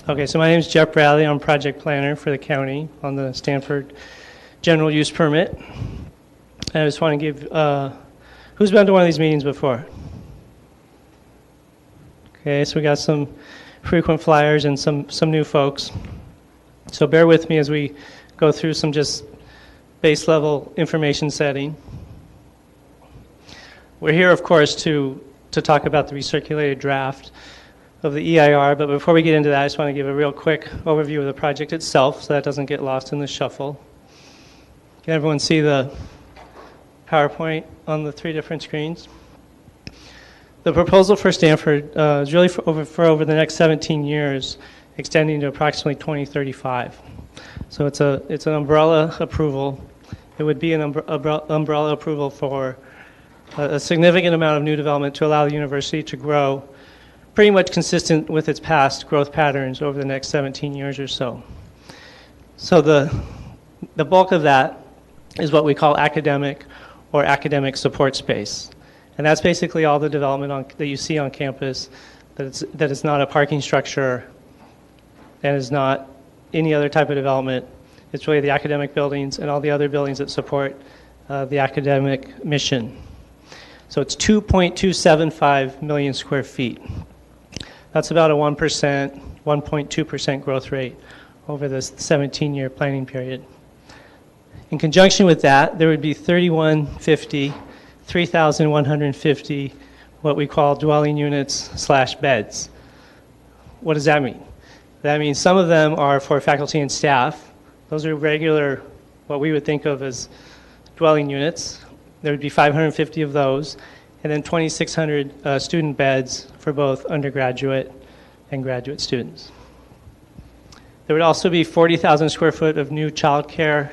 Okay, so my name is Jeff Bradley. I'm project planner for the county on the Stanford general use permit. And I just want to give, who's been to one of these meetings before? Okay, so we got some frequent flyers and some new folks. So bear with me as we go through some just base level information setting. We're here, of course, to talk about the recirculated draft of the EIR, but before we get into that, I just want to give a real quick overview of the project itself so that doesn't get lost in the shuffle. Can everyone see the PowerPoint on the three different screens? The proposal for Stanford is really for over the next 17 years, extending to approximately 2035. So it's an umbrella approval. It would be an umbrella approval for a significant amount of new development to allow the university to grow pretty much consistent with its past growth patterns over the next 17 years or so. So the bulk of that is what we call academic or academic support space. And that's basically all the development that you see on campus that is not a parking structure and is not any other type of development. It's really the academic buildings and all the other buildings that support the academic mission. So it's 2.275 million square feet. That's about a 1.2% growth rate over this 17-year planning period. In conjunction with that, there would be 3,150 what we call dwelling units / beds. What does that mean? That means some of them are for faculty and staff. Those are regular, what we would think of as dwelling units. There would be 550 of those, and then 2,600 student beds for both undergraduate and graduate students. There would also be 40,000 square foot of new childcare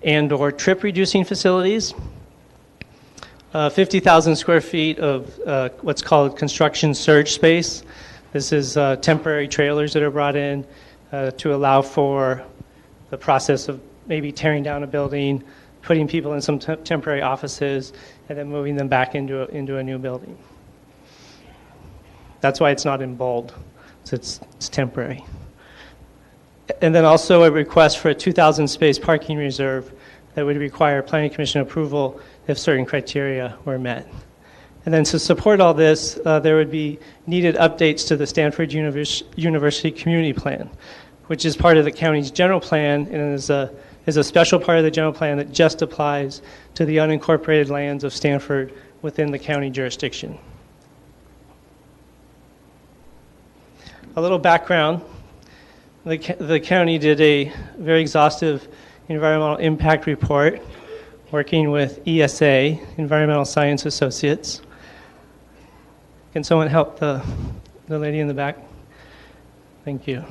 and or trip reducing facilities, 50,000 square feet of what's called construction surge space. This is temporary trailers that are brought in to allow for the process of maybe tearing down a building, putting people in some temporary offices, and then moving them back into a new building. That's why it's not in bold, so it's temporary. And then also a request for a 2,000 space parking reserve that would require Planning Commission approval if certain criteria were met. And then to support all this, there would be needed updates to the Stanford University Community Plan, which is part of the county's general plan and is a special part of the general plan that just applies to the unincorporated lands of Stanford within the county jurisdiction. A little background. The county did a very exhaustive environmental impact report working with ESA, Environmental Science Associates. Can someone help the lady in the back? Thank you.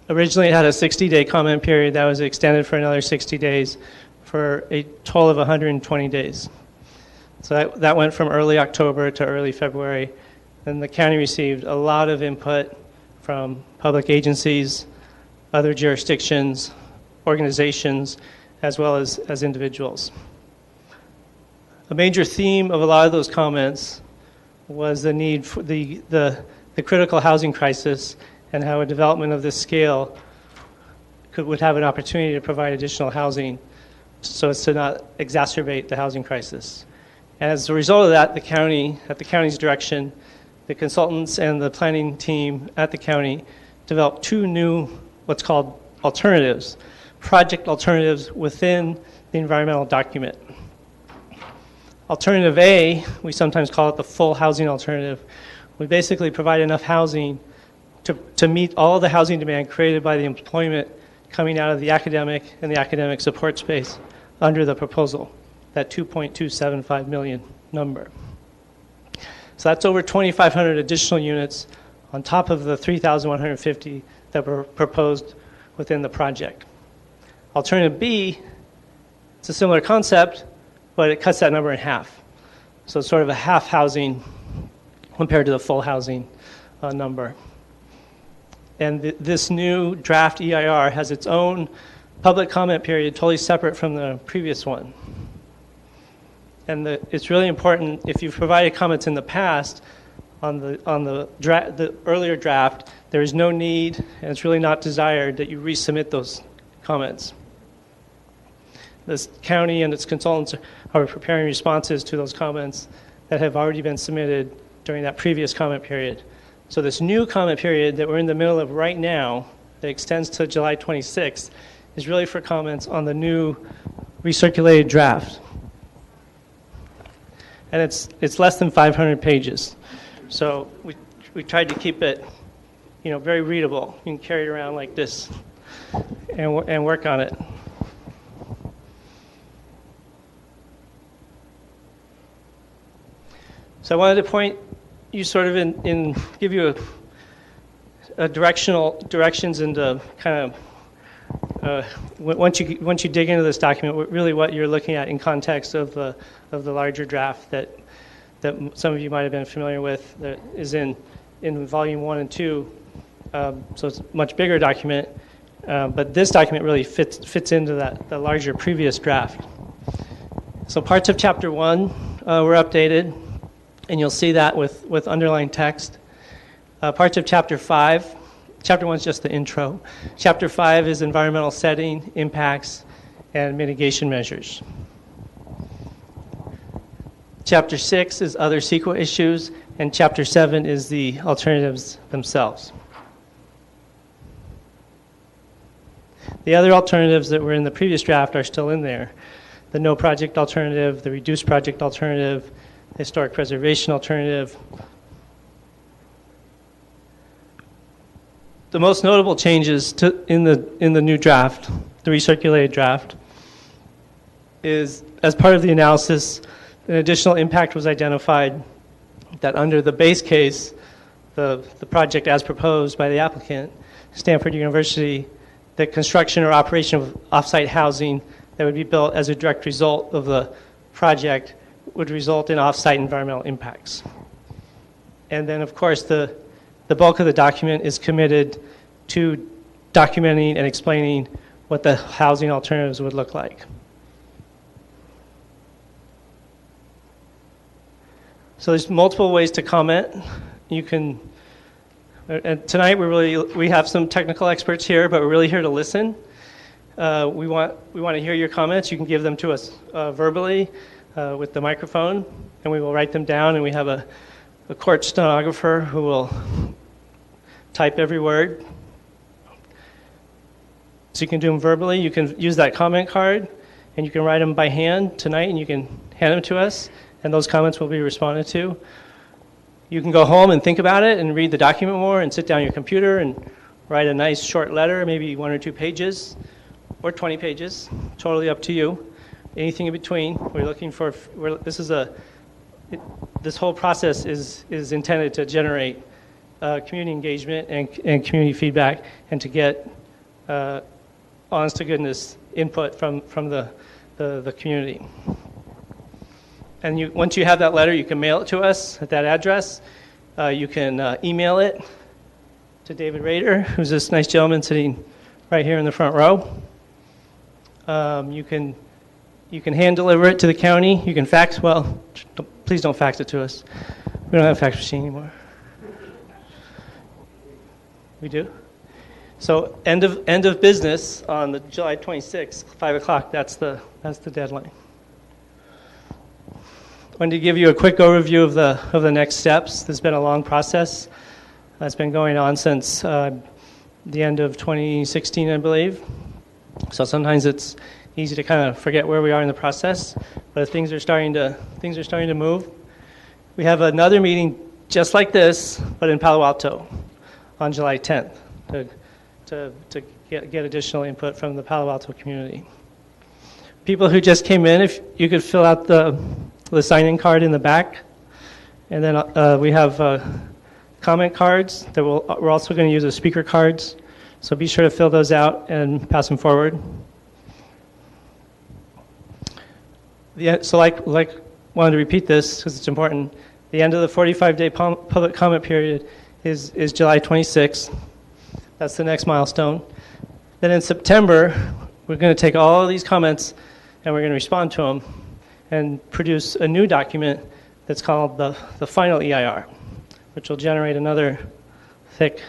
Originally it had a 60-day comment period that was extended for another 60 days for a total of 120 days. So that went from early October to early February. And the county received a lot of input from public agencies, other jurisdictions, organizations, as well as individuals. A major theme of a lot of those comments was the need for the critical housing crisis and how a development of this scale would have an opportunity to provide additional housing so as to not exacerbate the housing crisis. And as a result of that, the county, at the county's direction, the consultants and the planning team at the county developed two new, what's called alternatives, project alternatives within the environmental document. Alternative A, we sometimes call it the full housing alternative, would basically provide enough housing to meet all of the housing demand created by the employment coming out of the academic and the academic support space under the proposal, that 2.275 million number. So that's over 2,500 additional units on top of the 3,150 that were proposed within the project. Alternative B, it's a similar concept, but it cuts that number in half. So it's sort of a half housing compared to the full housing number. And this new draft EIR has its own public comment period totally separate from the previous one. And it's really important, if you've provided comments in the past on the earlier draft, there is no need, and it's really not desired, that you resubmit those comments. This county and its consultants are preparing responses to those comments that have already been submitted during that previous comment period. So this new comment period that we're in the middle of right now, that extends to July 26th, is really for comments on the new recirculated draft. And it's less than 500 pages. So we tried to keep it, very readable. You can carry it around like this and work on it. So I wanted to point you sort of give you a directions into kind of once you dig into this document, really what you're looking at in context of the larger draft that some of you might have been familiar with, that is in volume 1 and 2. So it's a much bigger document, but this document really fits into the larger previous draft. So parts of chapter 1 were updated, and you'll see that with underlined text. Parts of chapter 5. Chapter 1 is just the intro. Chapter 5 is environmental setting, impacts, and mitigation measures. Chapter 6 is other CEQA issues, and Chapter 7 is the alternatives themselves. The other alternatives that were in the previous draft are still in there. The no project alternative, the reduced project alternative, historic preservation alternative. The most notable changes in the new draft, the recirculated draft, is as part of the analysis, an additional impact was identified that under the base case, the project as proposed by the applicant, Stanford University, the construction or operation of off-site housing that would be built as a direct result of the project would result in off-site environmental impacts. And then, of course, the bulk of the document is committed to documenting and explaining what the housing alternatives would look like. So there's multiple ways to comment. You can, and tonight we have some technical experts here, but we're really here to listen. We want to hear your comments. You can give them to us verbally with the microphone, and we will write them down, and we have a court stenographer who will type every word. So you can do them verbally. You can use that comment card, and you can write them by hand tonight, and you can hand them to us, and those comments will be responded to. You can go home and think about it and read the document more and sit down at your computer and write a nice short letter, maybe 1 or 2 pages or 20 pages, totally up to you. Anything in between. We're looking for, this whole process is intended to generate community engagement and community feedback, and to get honest to goodness input from the community. And once you have that letter, you can mail it to us at that address. You can email it to David Rader, who's this nice gentleman sitting right here in the front row. You can hand deliver it to the county. You can fax. Well, please don't fax it to us. We don't have a fax machine anymore. We do. So end of business on the July 26th, 5 o'clock. That's the deadline. I wanted to give you a quick overview of the next steps. This has been a long process. It's been going on since the end of 2016, I believe. So sometimes it's easy to kind of forget where we are in the process, but things are starting to move. We have another meeting just like this, but in Palo Alto on July 10th to get additional input from the Palo Alto community. People who just came in, if you could fill out the sign-in card in the back, and then we have comment cards that we're also going to use as speaker cards. So be sure to fill those out and pass them forward. So like wanted to repeat this because it's important. The end of the 45-day public comment period is July 26th. That's the next milestone. Then in September, we're going to take all of these comments and we're going to respond to them. and produce a new document that's called the final EIR, which will generate another thick,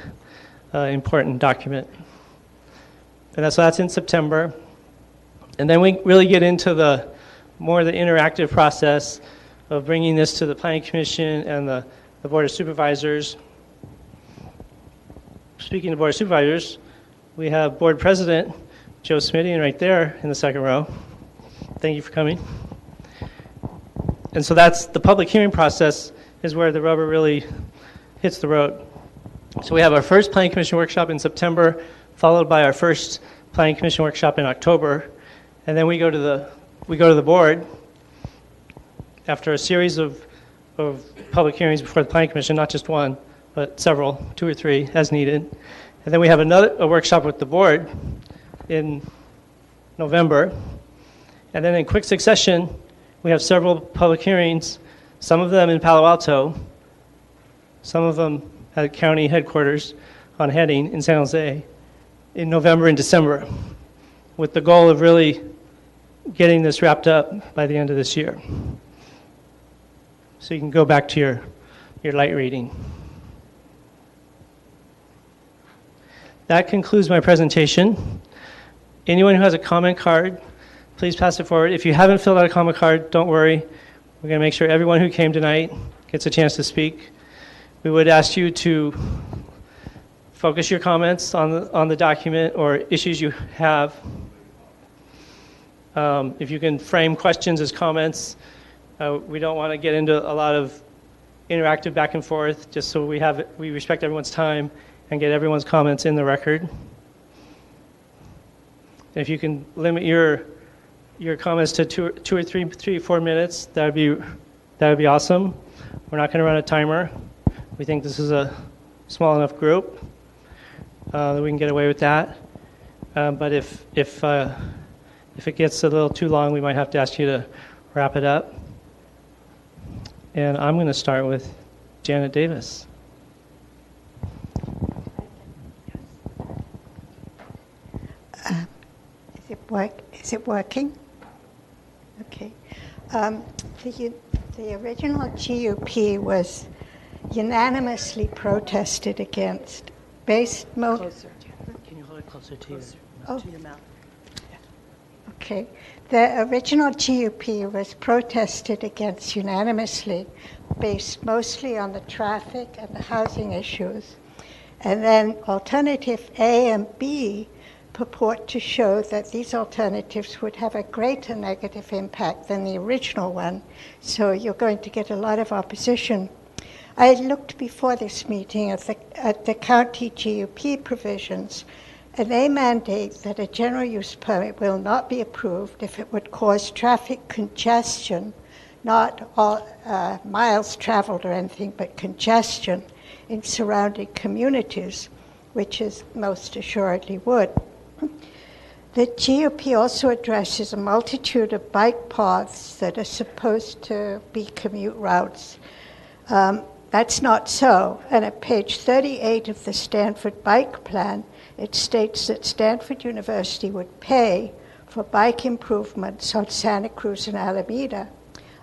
important document. And that's in September. And then we really get into the interactive process of bringing this to the Planning Commission and the Board of Supervisors. Speaking of Board of Supervisors, we have Board President Josa Midian right there in the second row. Thank you for coming. And so that's the public hearing process is where the rubber really hits the road. So we have our first Planning Commission workshop in September, followed by our first Planning Commission workshop in October, and then we go to the board after a series of public hearings before the Planning Commission, not just one, but several, 2 or 3 as needed. And then we have a workshop with the board in November. And then in quick succession, we have several public hearings, some of them in Palo Alto, some of them at county headquarters on Heading in San Jose in November and December, with the goal of really getting this wrapped up by the end of this year. So you can go back to your light reading. That concludes my presentation. Anyone who has a comment card, please pass it forward. If you haven't filled out a comment card, don't worry. We're going to make sure everyone who came tonight gets a chance to speak. We would ask you to focus your comments on the document or issues you have. If you can frame questions as comments, we don't want to get into a lot of interactive back and forth, just so we respect everyone's time and get everyone's comments in the record. If you can limit your comments to 2 or 3 or 4 minutes, that would be awesome. We're not going to run a timer. We think this is a small enough group that we can get away with that. But if it gets a little too long, we might have to ask you to wrap it up. And I'm going to start with Janet Davis. Is it working? Okay. The original GUP was unanimously protested against, based Closer. Can you hold it closer to your mouth? Okay. The original GUP was protested against unanimously, based mostly on the traffic and the housing issues. And then alternative A and B purport to show that these alternatives would have a greater negative impact than the original one. So you're going to get a lot of opposition. I looked before this meeting at the county GUP provisions, and they mandate that a general use permit will not be approved if it would cause traffic congestion, not all, miles traveled or anything, but congestion in surrounding communities, which is most assuredly would. The GOP also addresses a multitude of bike paths that are supposed to be commute routes. That's not so. And at page 38 of the Stanford bike plan, it states that Stanford University would pay for bike improvements on Santa Cruz and Alameda.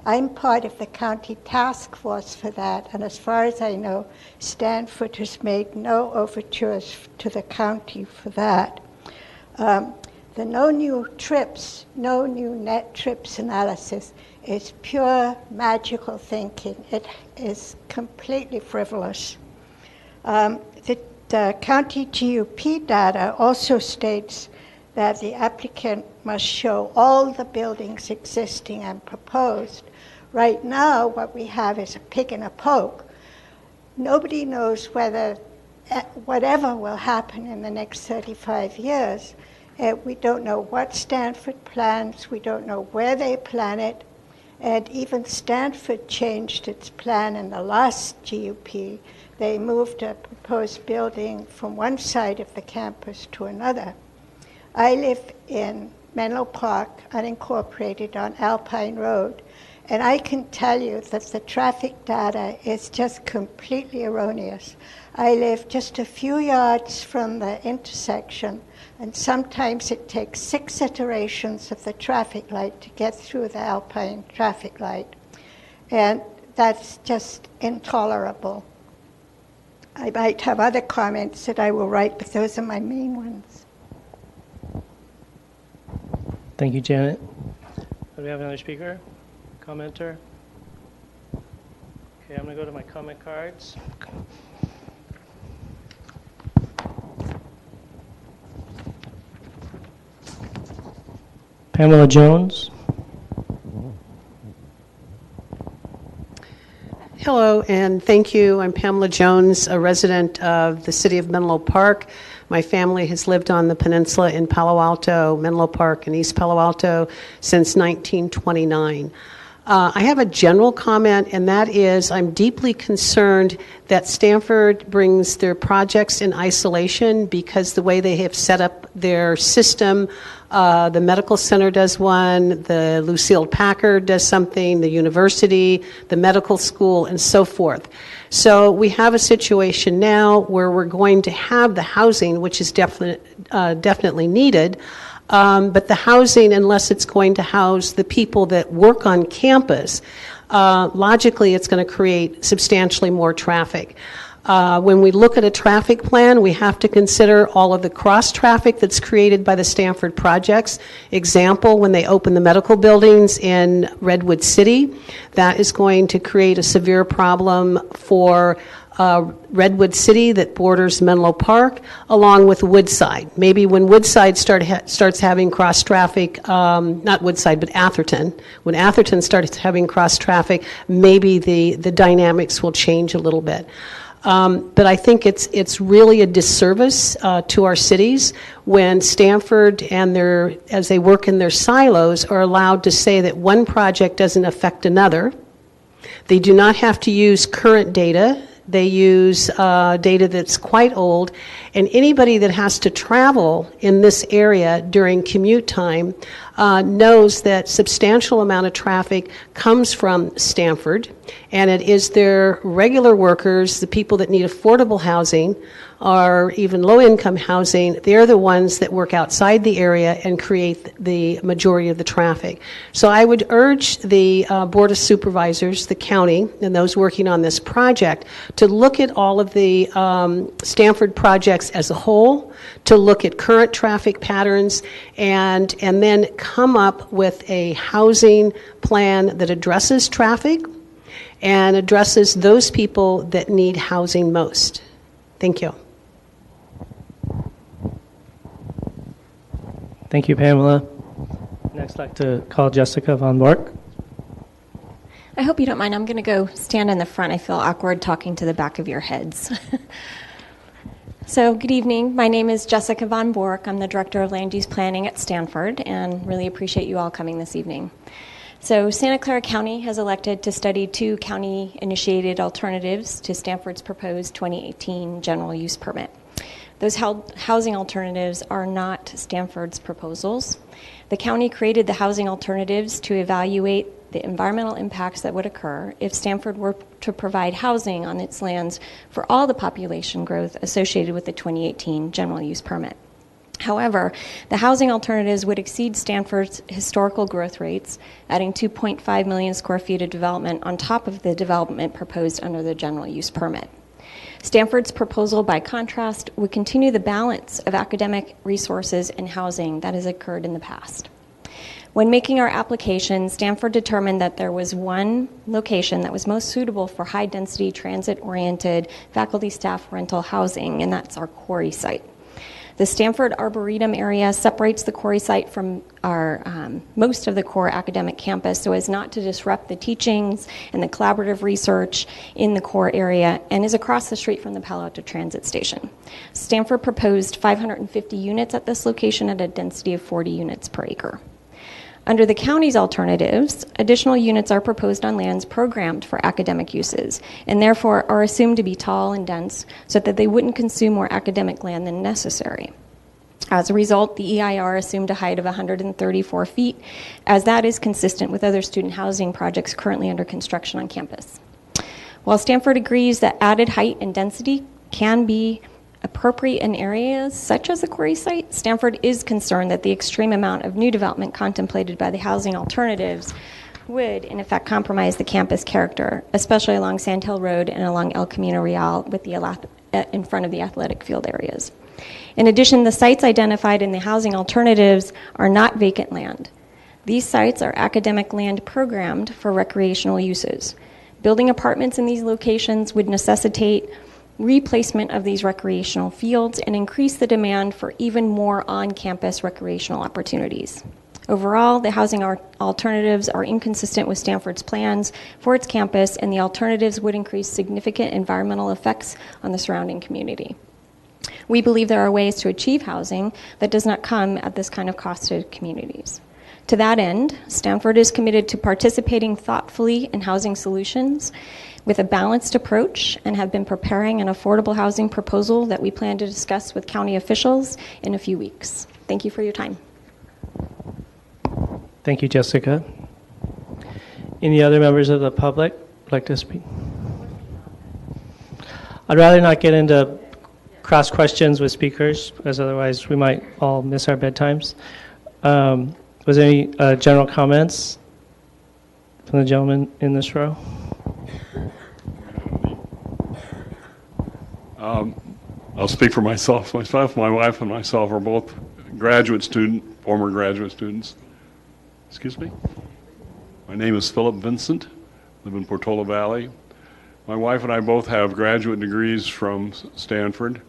I'm part of the county task force for that, and as far as I know, Stanford has made no overtures to the county for that. The no new net trips analysis is pure magical thinking. It is completely frivolous. The county GUP data also states that the applicant must show all the buildings existing and proposed. Right now, what we have is a pick and a poke. Nobody knows whether whatever will happen in the next 35 years. We don't know what Stanford plans. We don't know where they plan it. And even Stanford changed its plan in the last GUP. They moved a proposed building from one side of the campus to another. I live in Menlo Park, unincorporated on Alpine Road, And I can tell you that the traffic data is just completely erroneous. I live just a few yards from the intersection, and sometimes it takes 6 iterations of the traffic light to get through the Alpine traffic light. And that's just intolerable. I might have other comments that I will write, but those are my main ones. Thank you, Janet. Do we have another speaker? Commenter? Okay, I'm going to go to my comment cards. Pamela Jones. Hello, and thank you. I'm Pamela Jones, a resident of the city of Menlo Park. My family has lived on the peninsula in Palo Alto, Menlo Park, and East Palo Alto since 1929. I have a general comment, and that is I'm deeply concerned that Stanford brings their projects in isolation because the way they have set up their system, the medical center does one, the Lucille Packard does something, the university, the medical school, and so forth. So we have a situation now where we're going to have the housing, which is definitely needed, but the housing, unless it's going to house the people that work on campus, logically it's going to create substantially more traffic. When we look at a traffic plan, we have to consider all of the cross traffic that's created by the Stanford projects. Example, when they open the medical buildings in Redwood City, that is going to create a severe problem for Redwood City that borders Menlo Park, along with Woodside. Maybe when Woodside starts having cross traffic, not Woodside, but Atherton. When Atherton starts having cross traffic, maybe the dynamics will change a little bit. But I think it's really a disservice to our cities when Stanford and as they work in their silos, are allowed to say that one project doesn't affect another. They do not have to use current data. They use data that's quite old, and anybody that has to travel in this area during commute time knows that substantial amount of traffic comes from Stanford, and it is their regular workers, the people that need affordable housing, or even low-income housing, they're the ones that work outside the area and create the majority of the traffic. So I would urge the Board of Supervisors, the county, and those working on this project to look at all of the Stanford projects as a whole, to look at current traffic patterns, and then come up with a housing plan that addresses traffic and addresses those people that need housing most. Thank you. Thank you, Pamela. Next, I'd like to call Jessica von Borck. I hope you don't mind. I'm going to go stand in the front. I feel awkward talking to the back of your heads. So, good evening. My name is Jessica von Borck. I'm the Director of Land Use Planning at Stanford, and really appreciate you all coming this evening. So, Santa Clara County has elected to study 2 county-initiated alternatives to Stanford's proposed 2018 general use permit. Those housing alternatives are not Stanford's proposals. The county created the housing alternatives to evaluate the environmental impacts that would occur if Stanford were to provide housing on its lands for all the population growth associated with the 2018 general use permit. However, the housing alternatives would exceed Stanford's historical growth rates, adding 2.5 million square feet of development on top of the development proposed under the general use permit. Stanford's proposal, by contrast, would continue the balance of academic resources and housing that has occurred in the past. When making our application, Stanford determined that there was one location that was most suitable for high-density, transit-oriented faculty staff rental housing, and that's our quarry site. The Stanford Arboretum area separates the quarry site from our most of the core academic campus so as not to disrupt the teachings and the collaborative research in the core area, and is across the street from the Palo Alto Transit Station. Stanford proposed 550 units at this location at a density of 40 units per acre. Under the county's alternatives, additional units are proposed on lands programmed for academic uses, and therefore are assumed to be tall and dense so that they wouldn't consume more academic land than necessary. As a result, the EIR assumed a height of 134 feet, as that is consistent with other student housing projects currently under construction on campus. While Stanford agrees that added height and density can be appropriate in areas such as the quarry site, Stanford is concerned that the extreme amount of new development contemplated by the housing alternatives would, in effect, compromise the campus character, especially along Sand Hill Road and along El Camino Real with in front of the athletic field areas. In addition, the sites identified in the housing alternatives are not vacant land. These sites are academic land programmed for recreational uses. Building apartments in these locations would necessitate replacement of these recreational fields and increase the demand for even more on-campus recreational opportunities. Overall, the housing alternatives are inconsistent with Stanford's plans for its campus, and the alternatives would increase significant environmental effects on the surrounding community. We believe there are ways to achieve housing that does not come at this kind of cost to communities. To that end, Stanford is committed to participating thoughtfully in housing solutions with a balanced approach and have been preparing an affordable housing proposal that we plan to discuss with county officials in a few weeks. Thank you for your time. Thank you, Jessica. Any other members of the public would like to speak? I'd rather not get into cross questions with speakers, because otherwise we might all miss our bedtimes. Was there any general comments from the gentleman in this row? I'll speak for myself. My wife, and myself are both former graduate students. Excuse me? My name is Philip Vincent, live in Portola Valley. My wife and I both have graduate degrees from Stanford,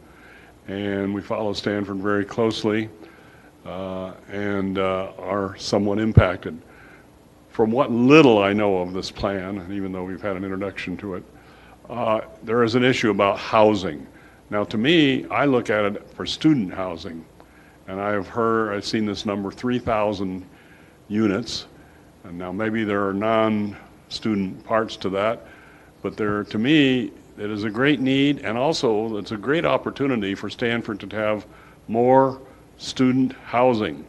and we follow Stanford very closely and are somewhat impacted. From what little I know of this plan, and even though we've had an introduction to it, there is an issue about housing. Now, to me, I look at it for student housing, and I've seen this number 3,000 units, and now maybe there are non-student parts to that, but to me, it is a great need, and also it's a great opportunity for Stanford to have more student housing.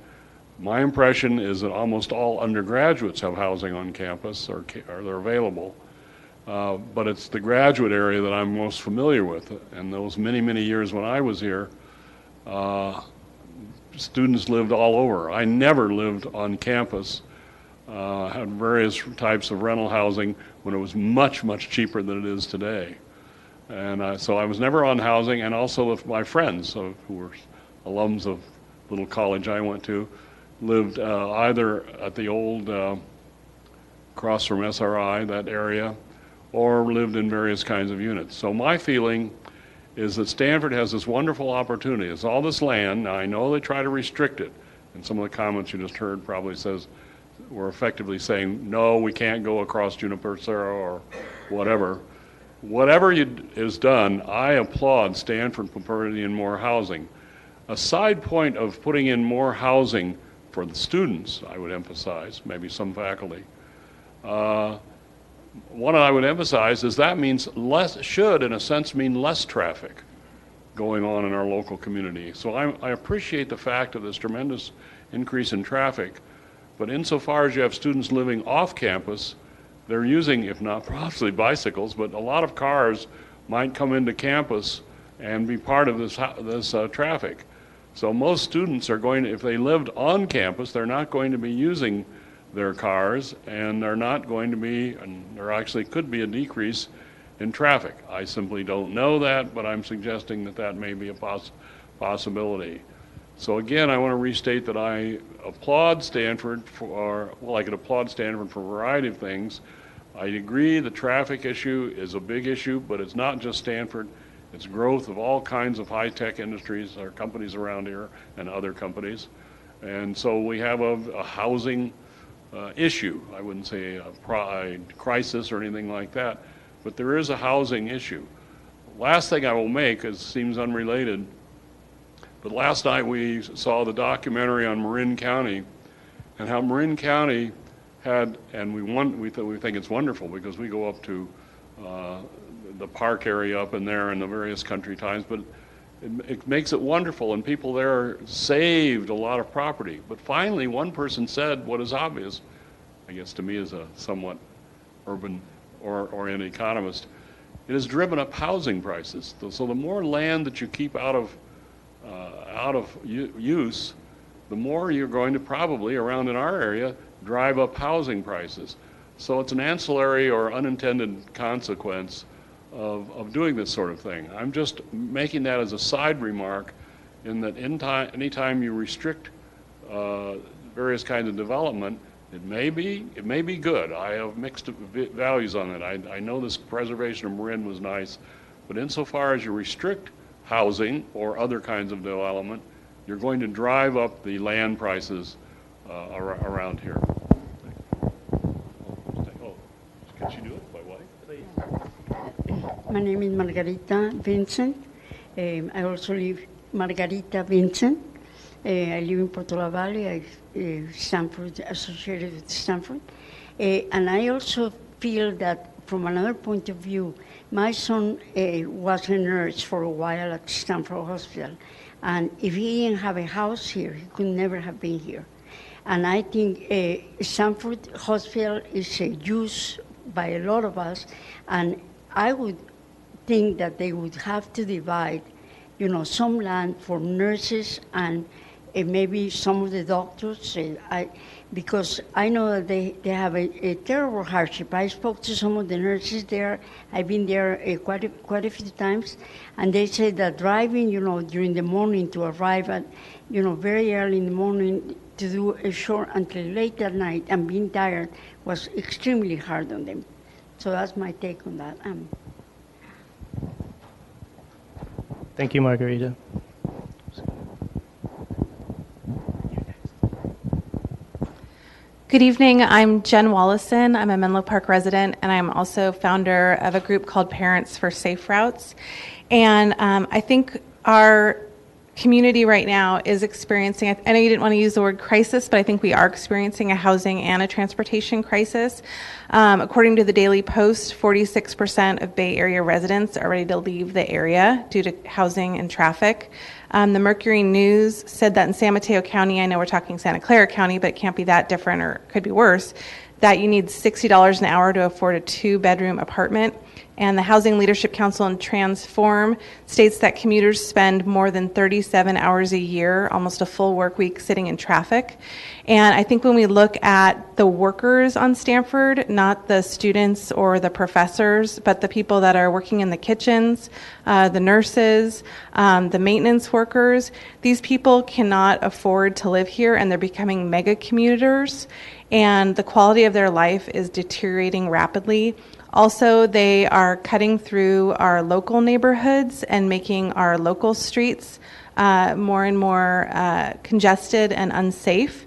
My impression is that almost all undergraduates have housing on campus, or they're available, but it's the graduate area that I'm most familiar with, and those many, many years when I was here, students lived all over. I never lived on campus, had various types of rental housing when it was much, much cheaper than it is today. And so I was never on housing, and also with my friends who were alums of little college I went to, lived either at the old across from SRI, that area, or lived in various kinds of units. So my feeling is that Stanford has this wonderful opportunity. It's all this land. Now, I know they try to restrict it, and some of the comments you just heard probably says we're effectively saying, no, we can't go across Juniper Cerro or whatever. Whatever is done, I applaud Stanford for putting in more housing. A side point of putting in more housing for the students, I would emphasize, maybe some faculty, one I would emphasize is that means should in a sense mean less traffic going on in our local community. So I appreciate the fact of this tremendous increase in traffic, but insofar as you have students living off campus, they're using, if not possibly bicycles, but a lot of cars might come into campus and be part of this traffic. So most students are going to, if they lived on campus, they're not going to be using their cars, and they're not going to be, and there actually could be a decrease in traffic. I simply don't know that, but I'm suggesting that that may be a possibility. So again, I want to restate that I applaud Stanford I could applaud Stanford for a variety of things. I agree the traffic issue is a big issue, but it's not just Stanford. It's growth of all kinds of high-tech industries or companies around here and other companies. And so we have a housing issue. I wouldn't say a crisis or anything like that, but there is a housing issue. Last thing I will make, seems unrelated, but last night we saw the documentary on Marin County and how Marin County had, and we think it's wonderful because we go up to the park area up in there and the various country times, but it makes it wonderful, and people there saved a lot of property. But finally, one person said what is obvious, I guess to me as a somewhat urban oriented economist, it has driven up housing prices. So the more land that you keep out of use, the more you're going to probably, around in our area, drive up housing prices. So it's an ancillary or unintended consequence of doing this sort of thing. I'm just making that as a side remark, in that anytime you restrict various kinds of development, it may be good. I have mixed values on that. I know this preservation of Marin was nice, but insofar as you restrict housing or other kinds of development, you're going to drive up the land prices around here. Oh, can she do it? My wife, please. My name is Margarita Vincent. I also live Margarita Vincent. I live in Portola Valley. Stanford, associated with Stanford. And I also feel that from another point of view, my son was a nurse for a while at Stanford Hospital. And if he didn't have a house here, he could never have been here. And I think Stanford Hospital is used by a lot of us. And I would think that they would have to divide, some land for nurses and maybe some of the doctors, because I know that they have a terrible hardship. I spoke to some of the nurses there. I've been there quite a few times, and they say that driving, during the morning to arrive at, very early in the morning to do a short until late at night and being tired was extremely hard on them. So that's my take on that. Thank you, Margarita. Good evening. I'm Jen Woloson. I'm a Menlo Park resident, and I'm also founder of a group called Parents for Safe Routes. And I think our community right now is experiencing, I know you didn't want to use the word crisis, but I think we are experiencing a housing and a transportation crisis. According to the Daily Post, 46% of Bay Area residents are ready to leave the area due to housing and traffic. The Mercury News said that in San Mateo County, I know we're talking Santa Clara County, but it can't be that different, or it could be worse, that you need $60 an hour to afford a 2-bedroom apartment. And the Housing Leadership Council in Transform states that commuters spend more than 37 hours a year, almost a full work week, sitting in traffic. And I think when we look at the workers on Stanford, not the students or the professors, but the people that are working in the kitchens, the nurses, the maintenance workers, these people cannot afford to live here, and they're becoming mega commuters, and the quality of their life is deteriorating rapidly. Also, they are cutting through our local neighborhoods and making our local streets more and more congested and unsafe.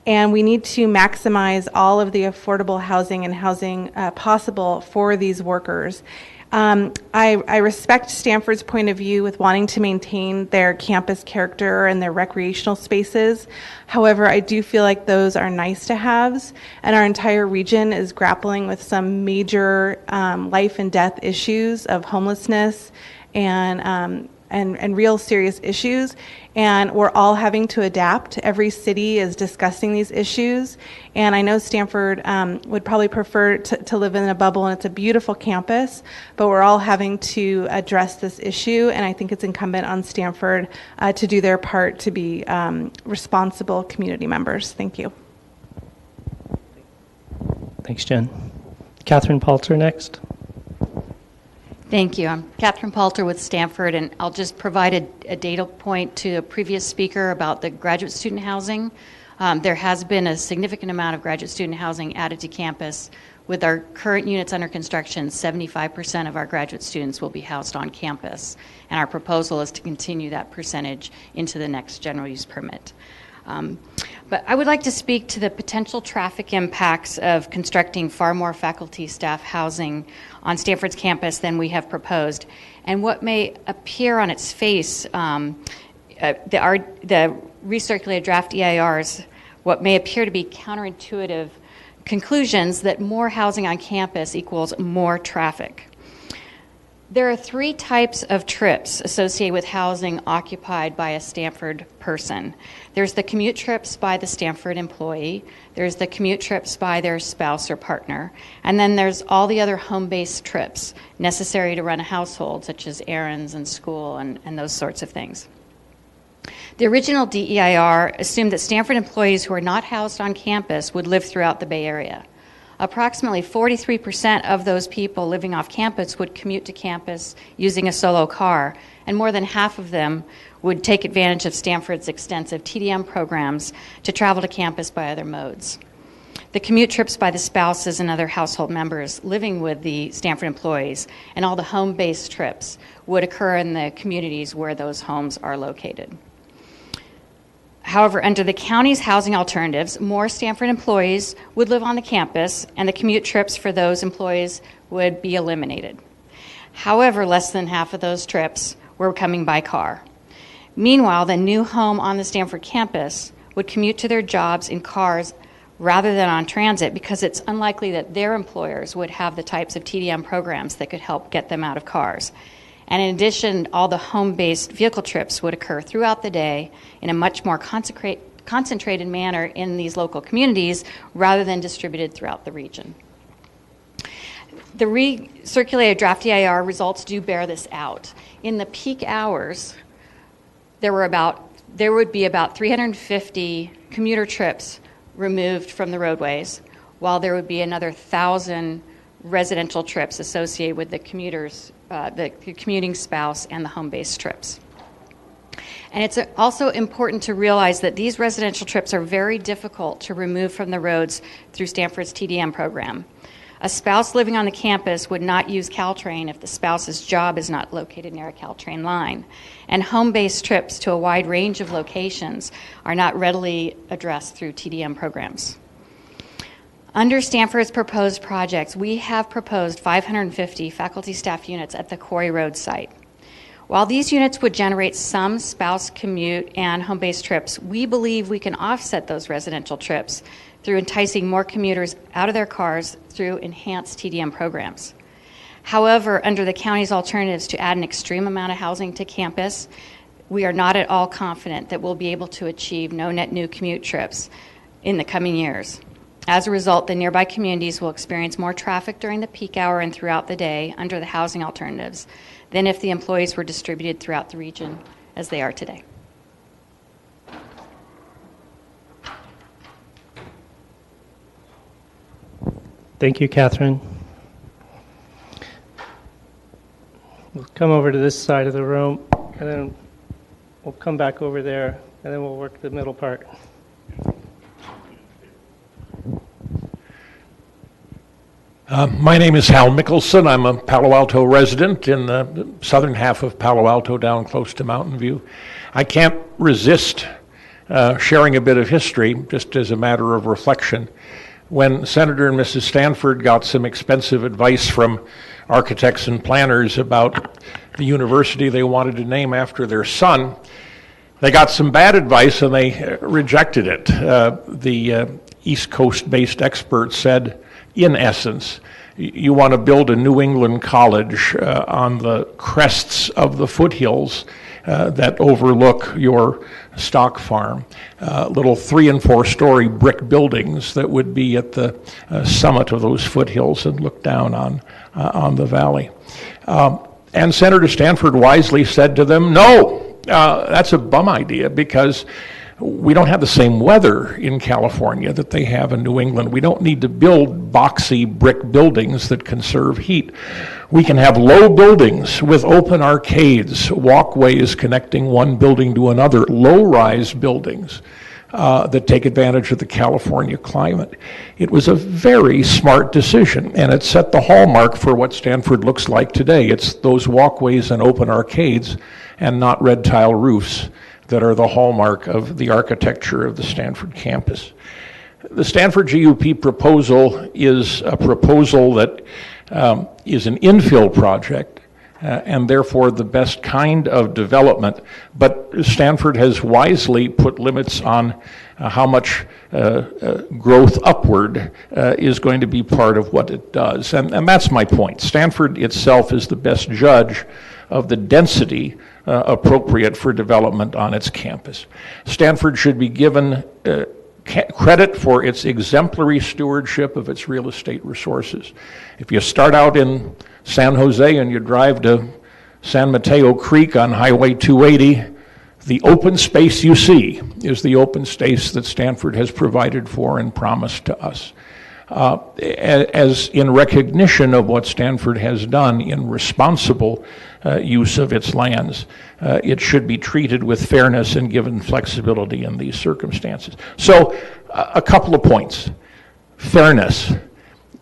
And we need to maximize all of the affordable housing and housing possible for these workers. I respect Stanford's point of view with wanting to maintain their campus character and their recreational spaces. However, I do feel like those are nice to haves, and our entire region is grappling with some major life and death issues of homelessness and real serious issues, and we're all having to adapt. Every city is discussing these issues, and I know Stanford would probably prefer to live in a bubble, and it's a beautiful campus, but we're all having to address this issue, and I think it's incumbent on Stanford to do their part to be responsible community members. Thank you. Thanks, Jen. Kathryn Poulter next. Thank you. I'm Kathryn Poulter with Stanford, and I'll just provide a data point to a previous speaker about the graduate student housing. There has been a significant amount of graduate student housing added to campus. With our current units under construction, 75% of our graduate students will be housed on campus, and our proposal is to continue that percentage into the next general use permit. But I would like to speak to the potential traffic impacts of constructing far more faculty staff housing on Stanford's campus than we have proposed. And what may appear on its face, the recirculated draft EIRs, what may appear to be counterintuitive conclusions that more housing on campus equals more traffic. There are 3 types of trips associated with housing occupied by a Stanford person. There's the commute trips by the Stanford employee, there's the commute trips by their spouse or partner, and then there's all the other home-based trips necessary to run a household, such as errands and school and those sorts of things. The original DEIR assumed that Stanford employees who are not housed on campus would live throughout the Bay Area. Approximately 43% of those people living off campus would commute to campus using a solo car, and more than half of them would take advantage of Stanford's extensive TDM programs to travel to campus by other modes. The commute trips by the spouses and other household members living with the Stanford employees and all the home-based trips would occur in the communities where those homes are located. However, under the county's housing alternatives, more Stanford employees would live on the campus, and the commute trips for those employees would be eliminated. However, less than half of those trips were coming by car. Meanwhile, the new home on the Stanford campus would commute to their jobs in cars rather than on transit, because it's unlikely that their employers would have the types of TDM programs that could help get them out of cars. And in addition, all the home-based vehicle trips would occur throughout the day in a much more concentrated manner in these local communities rather than distributed throughout the region. The recirculated draft EIR results do bear this out. In the peak hours, there would be about 350 commuter trips removed from the roadways, while there would be another 1,000 residential trips associated with the commuters, the commuting spouse, and the home-based trips. And it's also important to realize that these residential trips are very difficult to remove from the roads through Stanford's TDM program. A spouse living on the campus would not use Caltrain if the spouse's job is not located near a Caltrain line. And home-based trips to a wide range of locations are not readily addressed through TDM programs. Under Stanford's proposed projects, we have proposed 550 faculty staff units at the Quarry Road site. While these units would generate some spouse commute and home-based trips, we believe we can offset those residential trips through enticing more commuters out of their cars through enhanced TDM programs. However, under the county's alternatives to add an extreme amount of housing to campus, we are not at all confident that we'll be able to achieve no net new commute trips in the coming years. As a result, the nearby communities will experience more traffic during the peak hour and throughout the day under the housing alternatives than if the employees were distributed throughout the region as they are today. Thank you, Kathryn. We'll come over to this side of the room, and then we'll come back over there, and then we'll work the middle part. My name is Hal Mickelson. I'm a Palo Alto resident in the southern half of Palo Alto, down close to Mountain View. I can't resist sharing a bit of history, just as a matter of reflection. When Senator and Mrs. Stanford got some expensive advice from architects and planners about the university they wanted to name after their son, they got some bad advice and they rejected it. The East Coast-based experts said, in essence, you want to build a New England college on the crests of the foothills that overlook your stock farm. Little 3- and 4-story brick buildings that would be at the summit of those foothills and look down on the valley. And Senator Stanford wisely said to them, no, that's a bum idea, because we don't have the same weather in California that they have in New England. We don't need to build boxy brick buildings that conserve heat. We can have low buildings with open arcades, walkways connecting one building to another, low-rise buildings that take advantage of the California climate. It was a very smart decision, and it set the hallmark for what Stanford looks like today. It's those walkways and open arcades and not red tile roofs that are the hallmark of the architecture of the Stanford campus. The Stanford GUP proposal is a proposal that is an infill project and therefore the best kind of development. But Stanford has wisely put limits on how much growth upward is going to be part of what it does. And that's my point. Stanford itself is the best judge of the density appropriate for development on its campus. Stanford should be given credit for its exemplary stewardship of its real estate resources. If you start out in San Jose and you drive to San Mateo Creek on Highway 280, the open space you see is the open space that Stanford has provided for and promised to us. As in recognition of what Stanford has done in responsible use of its lands, it should be treated with fairness and given flexibility in these circumstances. So, a couple of points. Fairness.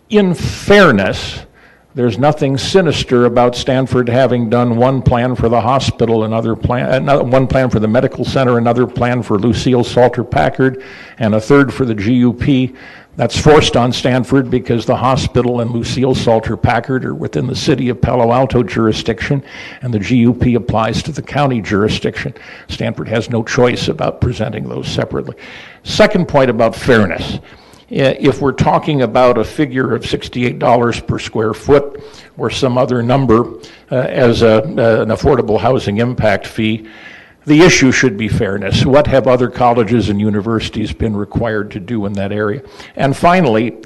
In fairness, there's nothing sinister about Stanford having done one plan for the hospital, one plan for the medical center, another plan for Lucille Salter Packard, and a third for the GUP. That's forced on Stanford because the hospital and Lucille Salter Packard are within the city of Palo Alto jurisdiction, and the GUP applies to the county jurisdiction. Stanford has no choice about presenting those separately. Second point about fairness. If we're talking about a figure of $68 per square foot or some other number as an affordable housing impact fee, the issue should be fairness. What have other colleges and universities been required to do in that area? And finally,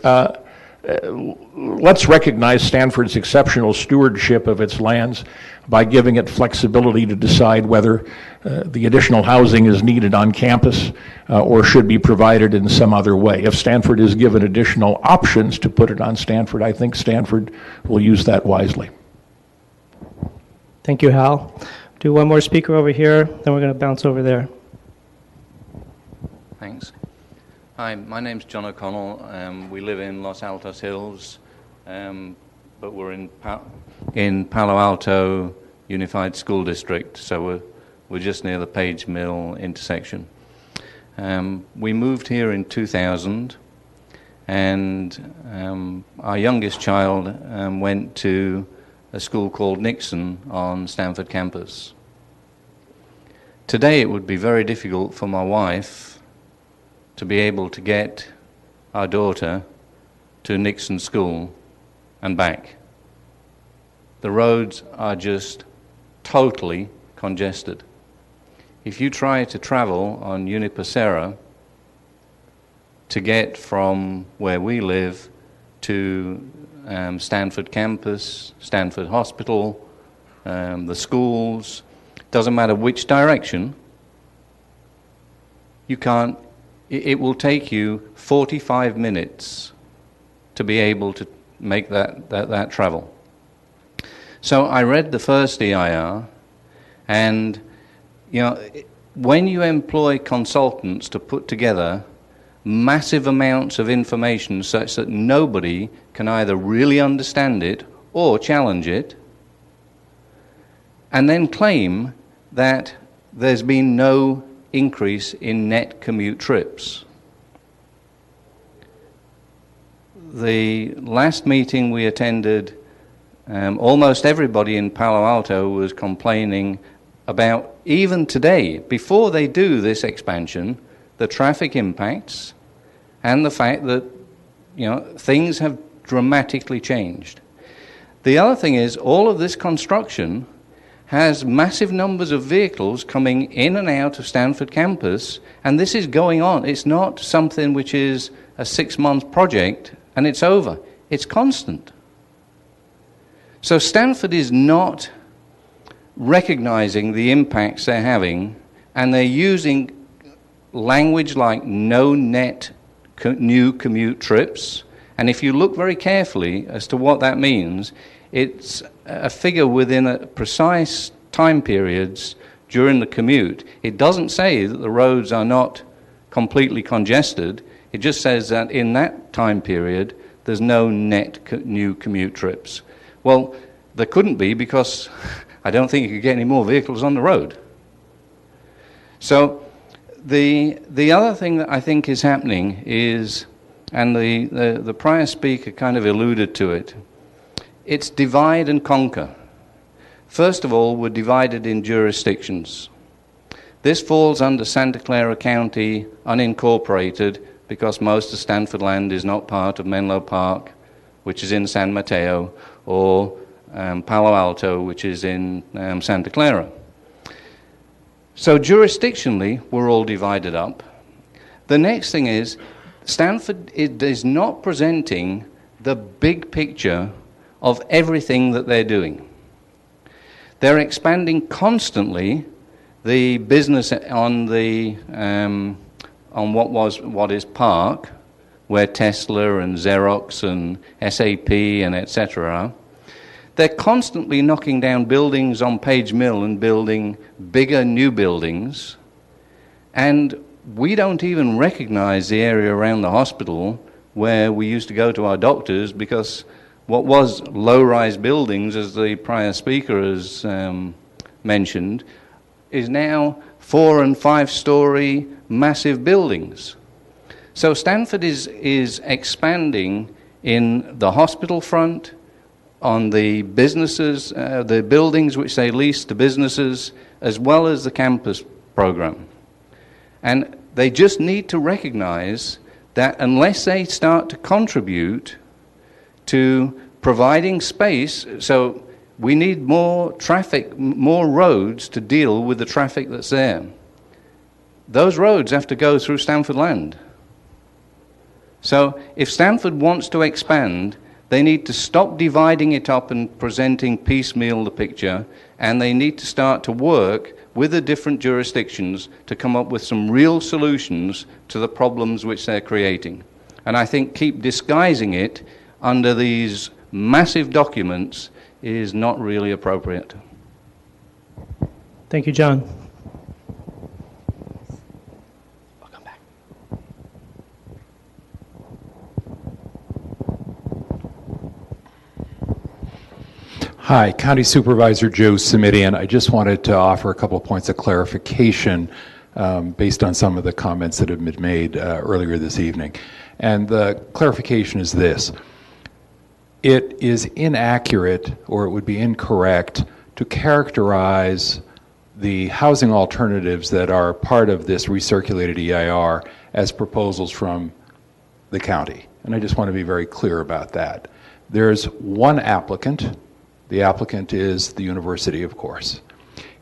let's recognize Stanford's exceptional stewardship of its lands by giving it flexibility to decide whether the additional housing is needed on campus or should be provided in some other way. If Stanford is given additional options to put it on Stanford, I think Stanford will use that wisely. Thank you, Hal. Do one more speaker over here, then we're going to bounce over there. Thanks. Hi, my name's John O'Connell. We live in Los Altos Hills, but we're in Palo Alto Unified School District, so we're just near the Page Mill intersection. We moved here in 2000, and our youngest child went to a school called Nixon on Stanford campus. Today it would be very difficult for my wife to be able to get our daughter to Nixon School and back. The roads are just totally congested. If you try to travel on Junipero to get from where we live to Stanford campus, Stanford Hospital, the schools, doesn't matter which direction, you can't, it will take you 45 minutes to be able to make that travel. So I read the first EIR, and when you employ consultants to put together massive amounts of information such that nobody can either really understand it or challenge it, and then claim that there's been no increase in net commute trips. The last meeting we attended, almost everybody in Palo Alto was complaining about, even today, before they do this expansion, the traffic impacts and the fact that things have dramatically changed. The other thing is, all of this construction has massive numbers of vehicles coming in and out of Stanford campus, and this is going on. It's not something which is a 6-month project and it's over. It's constant. So Stanford is not recognizing the impacts they're having, and they're using language like no net new commute trips. And if you look very carefully as to what that means, it's a figure within a precise time periods during the commute. It doesn't say that the roads are not completely congested. It just says that in that time period, there's no net new commute trips. Well, there couldn't be, because I don't think you could get any more vehicles on the road. So the other thing that I think is happening is, and the prior speaker kind of alluded to it, it's divide and conquer. First of all, we're divided in jurisdictions. This falls under Santa Clara County unincorporated because most of Stanford land is not part of Menlo Park, which is in San Mateo, or Palo Alto, which is in Santa Clara. So jurisdictionally, we're all divided up. The next thing is, Stanford is not presenting the big picture of everything that they're doing. They're expanding constantly the business on the what is Park, where Tesla and Xerox and SAP and etc. are. They're constantly knocking down buildings on Page Mill and building bigger new buildings, and we don't even recognize the area around the hospital where we used to go to our doctors, because what was low-rise buildings, as the prior speaker has mentioned, is now 4- and 5-story massive buildings. So Stanford is expanding in the hospital front, on the businesses, the buildings which they lease to businesses, as well as the campus program. And they just need to recognize that unless they start to contribute to providing space, so we need more traffic, more roads to deal with the traffic that's there. Those roads have to go through Stanford land. So if Stanford wants to expand, they need to stop dividing it up and presenting piecemeal the picture, and they need to start to work with the different jurisdictions to come up with some real solutions to the problems which they're creating. And I think keep disguising it under these massive documents is not really appropriate. Thank you, John. Welcome back. Hi, County Supervisor Josa Midian. I just wanted to offer a couple of points of clarification based on some of the comments that have been made earlier this evening. And the clarification is this. It is inaccurate, or it would be incorrect, to characterize the housing alternatives that are part of this recirculated EIR as proposals from the county. And I just want to be very clear about that. There's one applicant. The applicant is the university, of course.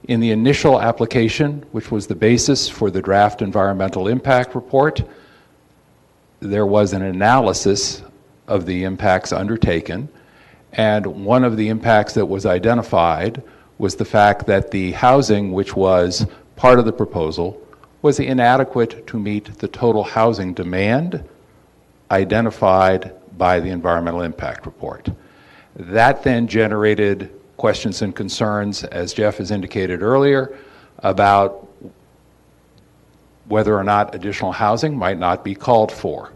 In the initial application, which was the basis for the draft environmental impact report, there was an analysis of the impacts undertaken, and one of the impacts that was identified was the fact that the housing, which was part of the proposal, was inadequate to meet the total housing demand identified by the environmental impact report. That then generated questions and concerns, as Jeff has indicated earlier, about whether or not additional housing might not be called for.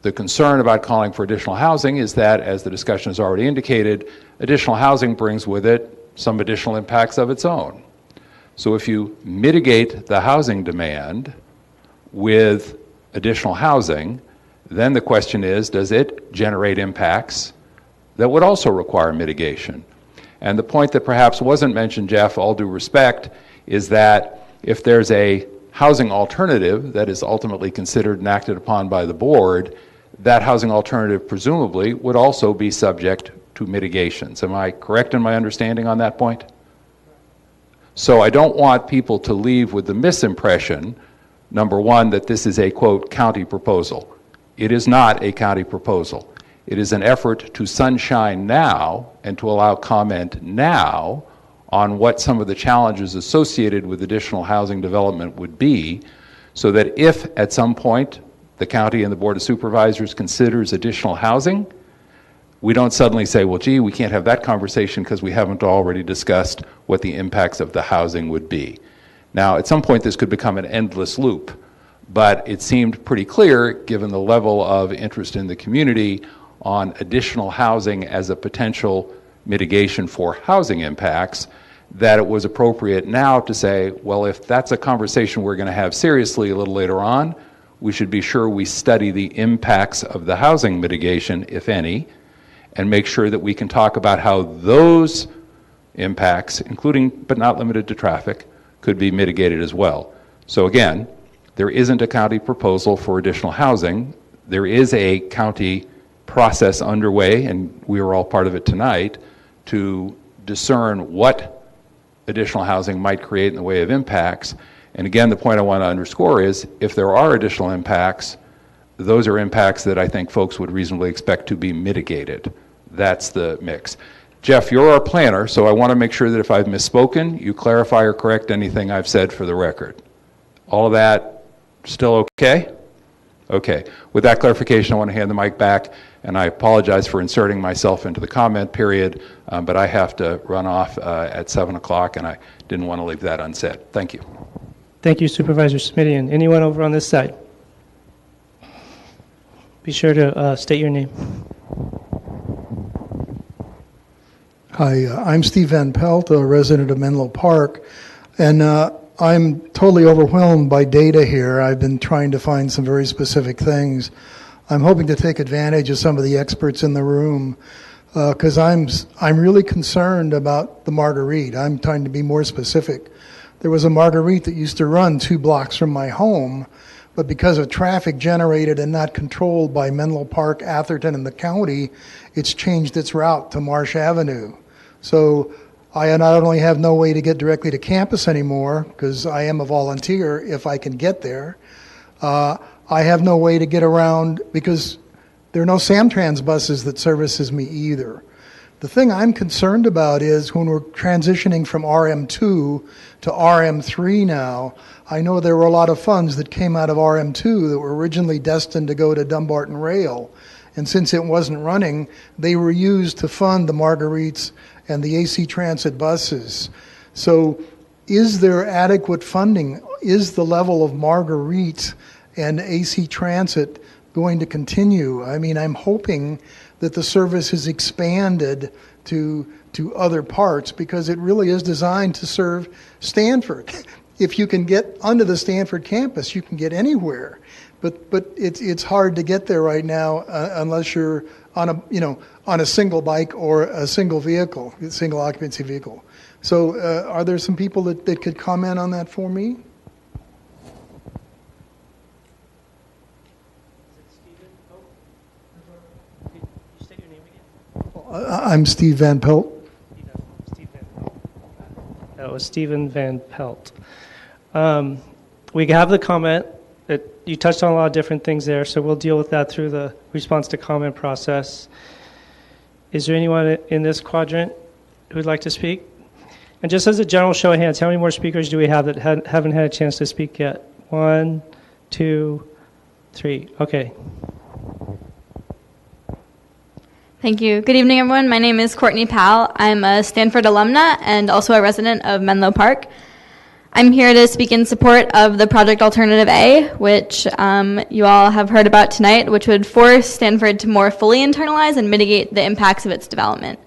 The concern about calling for additional housing is that, as the discussion has already indicated, additional housing brings with it some additional impacts of its own. So if you mitigate the housing demand with additional housing, then the question is, does it generate impacts that would also require mitigation? And the point that perhaps wasn't mentioned, Jeff, all due respect, is that if there's a housing alternative that is ultimately considered and acted upon by the board, that housing alternative presumably would also be subject to mitigations. Am I correct in my understanding on that point? So I don't want people to leave with the misimpression, number one, that this is a, quote, county proposal. It is not a county proposal. It is an effort to sunshine now and to allow comment now on what some of the challenges associated with additional housing development would be, so that if at some point the county and the Board of Supervisors considers additional housing, we don't suddenly say, well, gee, we can't have that conversation because we haven't already discussed what the impacts of the housing would be. Now, at some point this could become an endless loop, but it seemed pretty clear, given the level of interest in the community on additional housing as a potential mitigation for housing impacts, that it was appropriate now to say, well, if that's a conversation we're going to have seriously a little later on, we should be sure we study the impacts of the housing mitigation, if any, and make sure that we can talk about how those impacts, including but not limited to traffic, could be mitigated as well. So again, there isn't a county proposal for additional housing. There is a county process underway, and we were all part of it tonight, to discern what additional housing might create in the way of impacts. And again, the point I want to underscore is if there are additional impacts, those are impacts that I think folks would reasonably expect to be mitigated. That's the mix. Jeff, you're our planner, so I want to make sure that if I've misspoken, you clarify or correct anything I've said for the record. All of that still okay? Okay. With that clarification, I want to hand the mic back, and I apologize for inserting myself into the comment period, but I have to run off at 7 o'clock, and I didn't want to leave that unsaid. Thank you. Thank you, Supervisor Midian. Anyone over on this side? Be sure to state your name. Hi, I'm Steve Van Pelt, a resident of Menlo Park, and I'm totally overwhelmed by data here. I've been trying to find some very specific things. I'm hoping to take advantage of some of the experts in the room because I'm really concerned about the Marguerite. I'm trying to be more specific. There was a Marguerite that used to run 2 blocks from my home, but because of traffic generated and not controlled by Menlo Park, Atherton, and the county, it's changed its route to Marsh Avenue. So I not only have no way to get directly to campus anymore, because I am a volunteer if I can get there, I have no way to get around because there are no Samtrans buses that services me either. The thing I'm concerned about is when we're transitioning from RM2 to RM3 now, I know there were a lot of funds that came out of RM2 that were originally destined to go to Dumbarton Rail. And since it wasn't running, they were used to fund the Marguerites and the AC Transit buses. So is there adequate funding? Is the level of Marguerite and AC Transit going to continue? I mean, I'm hoping that the service is expanded to other parts because it really is designed to serve Stanford. If you can get onto the Stanford campus, you can get anywhere. But it's hard to get there right now unless you're on a single bike or a single vehicle, single occupancy vehicle. So are there some people that could comment on that for me? I'm Steve Van Pelt. That was Stephen Van Pelt. We have the comment. You touched on a lot of different things there, so we'll deal with that through the response to comment process. Is there anyone in this quadrant who would like to speak? And just as a general show of hands, how many more speakers do we have that haven't had a chance to speak yet? 1, 2, 3. Okay. Thank you. Good evening, everyone. My name is Courtney Powell. I'm a Stanford alumna and also a resident of Menlo Park. I'm here to speak in support of the Project Alternative A, which you all have heard about tonight, which would force Stanford to more fully internalize and mitigate the impacts of its development.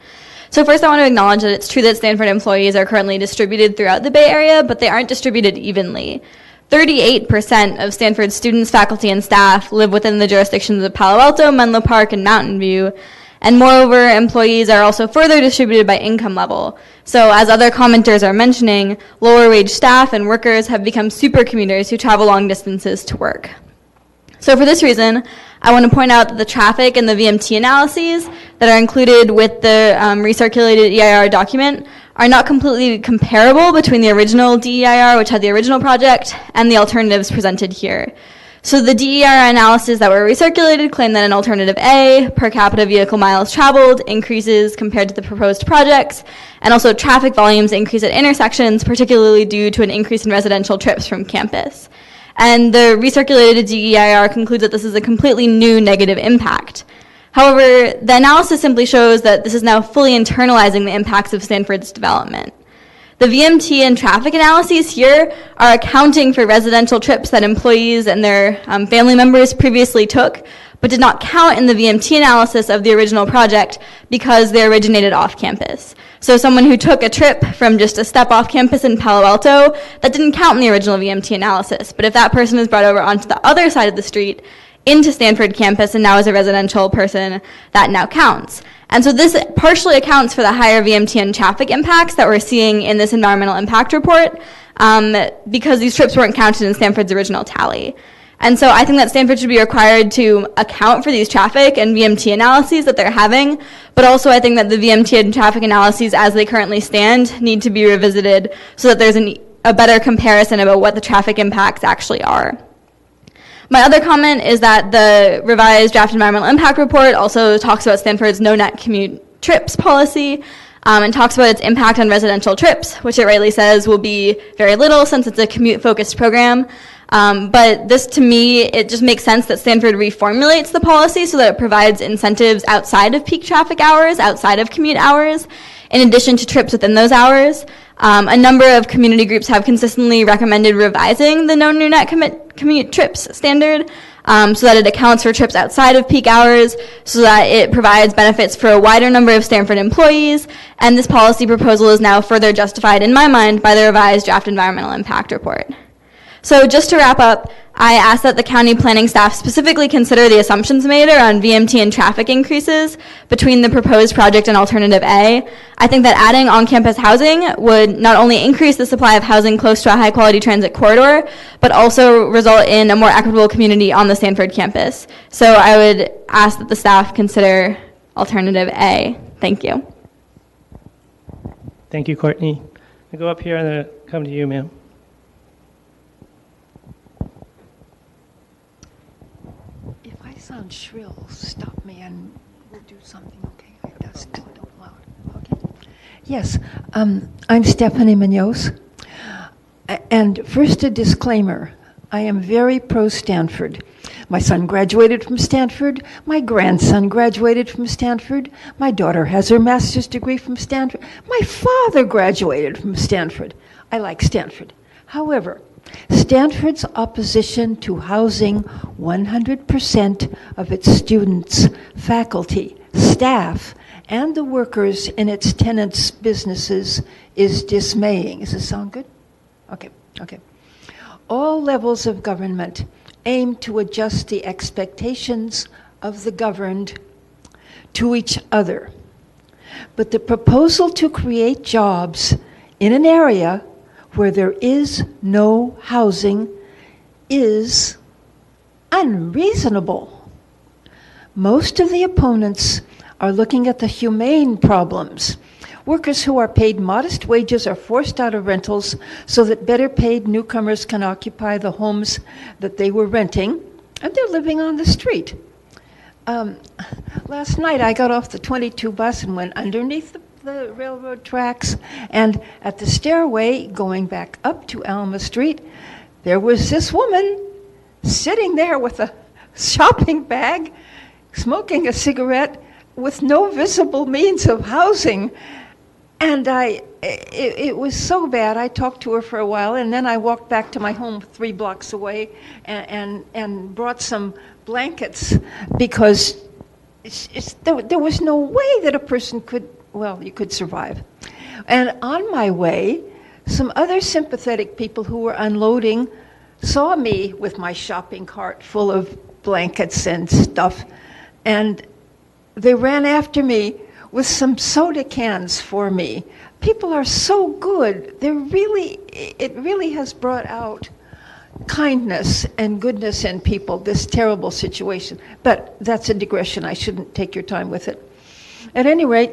So first I want to acknowledge that it's true that Stanford employees are currently distributed throughout the Bay Area, but they aren't distributed evenly. 38% of Stanford students, faculty, and staff live within the jurisdictions of Palo Alto, Menlo Park, and Mountain View. And moreover, employees are also further distributed by income level. So as other commenters are mentioning, lower wage staff and workers have become super commuters who travel long distances to work. So for this reason, I want to point out that the traffic and the VMT analyses that are included with the recirculated EIR document are not completely comparable between the original DEIR, which had the original project, and the alternatives presented here. So the DEIR analysis that were recirculated claim that an alternative A, per capita vehicle miles traveled, increases compared to the proposed projects, and also traffic volumes increase at intersections, particularly due to an increase in residential trips from campus. And the recirculated DEIR concludes that this is a completely new negative impact. However, the analysis simply shows that this is now fully internalizing the impacts of Stanford's development. The VMT and traffic analyses here are accounting for residential trips that employees and their family members previously took, but did not count in the VMT analysis of the original project because they originated off campus. So someone who took a trip from just a step off campus in Palo Alto, that didn't count in the original VMT analysis. But if that person is brought over onto the other side of the street, into Stanford campus, and now as a residential person, that now counts. And so this partially accounts for the higher VMT and traffic impacts that we're seeing in this environmental impact report, because these trips weren't counted in Stanford's original tally. And so I think that Stanford should be required to account for these traffic and VMT analyses that they're having, but also I think that the VMT and traffic analyses as they currently stand need to be revisited so that there's a better comparison about what the traffic impacts actually are. My other comment is that the revised draft environmental impact report also talks about Stanford's no net commute trips policy, and talks about its impact on residential trips, which it rightly says will be very little since it's a commute-focused program. But this, to me, it just makes sense that Stanford reformulates the policy so that it provides incentives outside of peak traffic hours, outside of commute hours, in addition to trips within those hours. A number of community groups have consistently recommended revising the no new net commute trips standard so that it accounts for trips outside of peak hours, so that it provides benefits for a wider number of Stanford employees, and this policy proposal is now further justified, in my mind, by the revised draft environmental impact report. So just to wrap up, I ask that the county planning staff specifically consider the assumptions made around VMT and traffic increases between the proposed project and alternative A. I think that adding on-campus housing would not only increase the supply of housing close to a high-quality transit corridor, but also result in a more equitable community on the Stanford campus. So I would ask that the staff consider alternative A. Thank you. Thank you, Courtney. I'll go up here and then come to you, ma'am. Sound shrill, stop me and we'll do something, okay? That's too loud. Okay. Yes, I'm Stephanie Munoz. And first a disclaimer, I am very pro-Stanford. My son graduated from Stanford. My grandson graduated from Stanford. My daughter has her master's degree from Stanford. My father graduated from Stanford. I like Stanford. However, Stanford's opposition to housing 100% of its students, faculty, staff, and the workers in its tenants' businesses is dismaying. Does this sound good? Okay. All levels of government aim to adjust the expectations of the governed to each other. But the proposal to create jobs in an area where there is no housing is unreasonable. Most of the opponents are looking at the humane problems. Workers who are paid modest wages are forced out of rentals so that better paid newcomers can occupy the homes that they were renting, and they're living on the street. Last night I got off the 22 bus and went underneath the railroad tracks, and at the stairway going back up to Alma Street, there was this woman sitting there with a shopping bag, smoking a cigarette with no visible means of housing. And it was so bad, I talked to her for a while, and then I walked back to my home 3 blocks away and brought some blankets, because there was no way that a person could, well, you could survive. And on my way, some other sympathetic people who were unloading saw me with my shopping cart full of blankets and stuff, and they ran after me with some soda cans for me. People are so good. It really has brought out kindness and goodness in people, this terrible situation. But that's a digression. I shouldn't take your time with it. At any rate,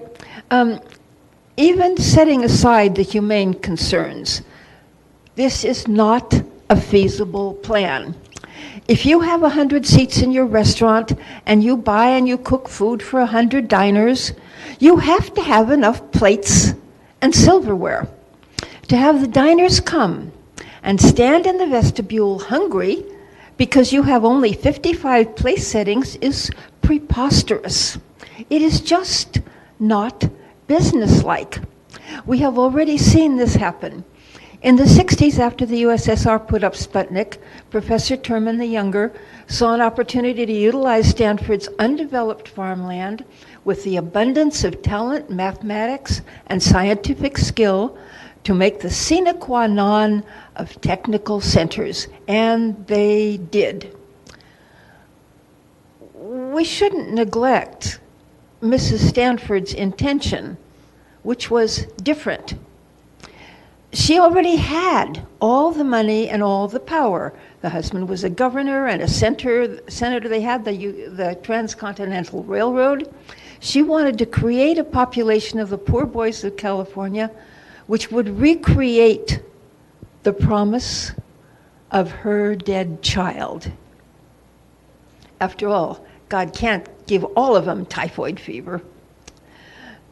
even setting aside the humane concerns, this is not a feasible plan. If you have 100 seats in your restaurant and you buy and you cook food for 100 diners, you have to have enough plates and silverware. To have the diners come and stand in the vestibule hungry because you have only 55 place settings is preposterous. It is just not businesslike. We have already seen this happen. In the 60s, after the USSR put up Sputnik, Professor Terman the Younger saw an opportunity to utilize Stanford's undeveloped farmland with the abundance of talent, mathematics, and scientific skill to make the sine qua non of technical centers, and they did. we shouldn't neglect Mrs. Stanford's intention, which was different. She already had all the money and all the power. The husband was a governor and a senator. They had the Transcontinental Railroad. She wanted to create a population of the poor boys of California which would recreate the promise of her dead child. After all, God can't give all of them typhoid fever.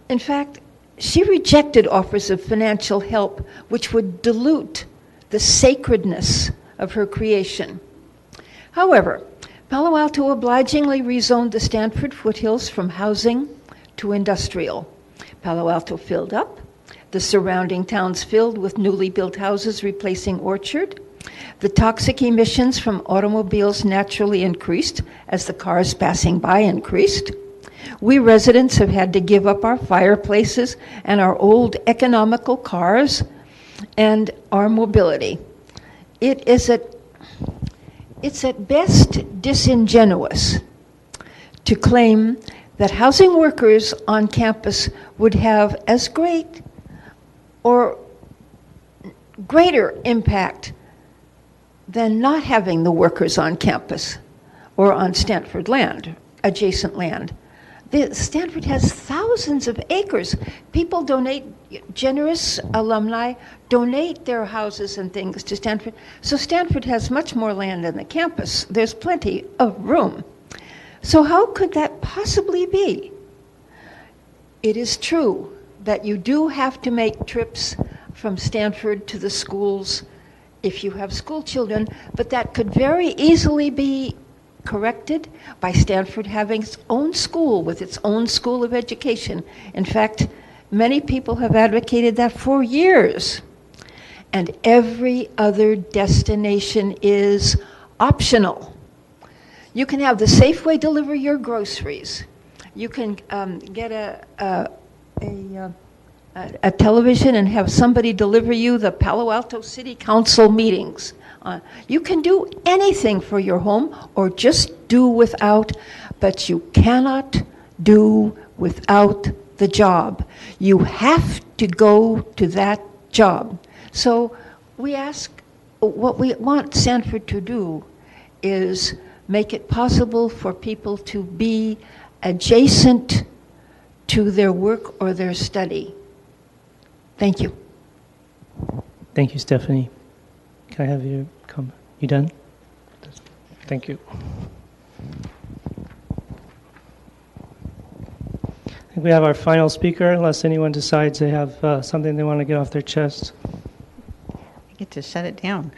In fact, she rejected offers of financial help which would dilute the sacredness of her creation. However, Palo Alto obligingly rezoned the Stanford foothills from housing to industrial. Palo Alto filled up. The surrounding towns filled with newly built houses replacing Orchard. The toxic emissions from automobiles naturally increased as the cars passing by increased. We residents have had to give up our fireplaces and our old economical cars and our mobility. It's at best disingenuous to claim that housing workers on campus would have as great or greater impact than not having the workers on campus or on Stanford land, adjacent land. Stanford has thousands of acres. People donate, generous alumni donate their houses and things to Stanford. So Stanford has much more land than the campus. There's plenty of room. So how could that possibly be? It is true that you do have to make trips from Stanford to the schools if you have school children, but that could very easily be corrected by Stanford having its own school with its own school of education. In fact, many people have advocated that for years. And every other destination is optional. You can have the Safeway deliver your groceries. You can get a television and have somebody deliver you the Palo Alto City Council meetings. You can do anything for your home or just do without, but you cannot do without the job. You have to go to that job. So we ask, what we want Stanford to do is make it possible for people to be adjacent to their work or their study. Thank you. Thank you, Stephanie. Can I have you come? You done? Thank you. I think we have our final speaker, unless anyone decides they have something they want to get off their chest. I get to shut it down.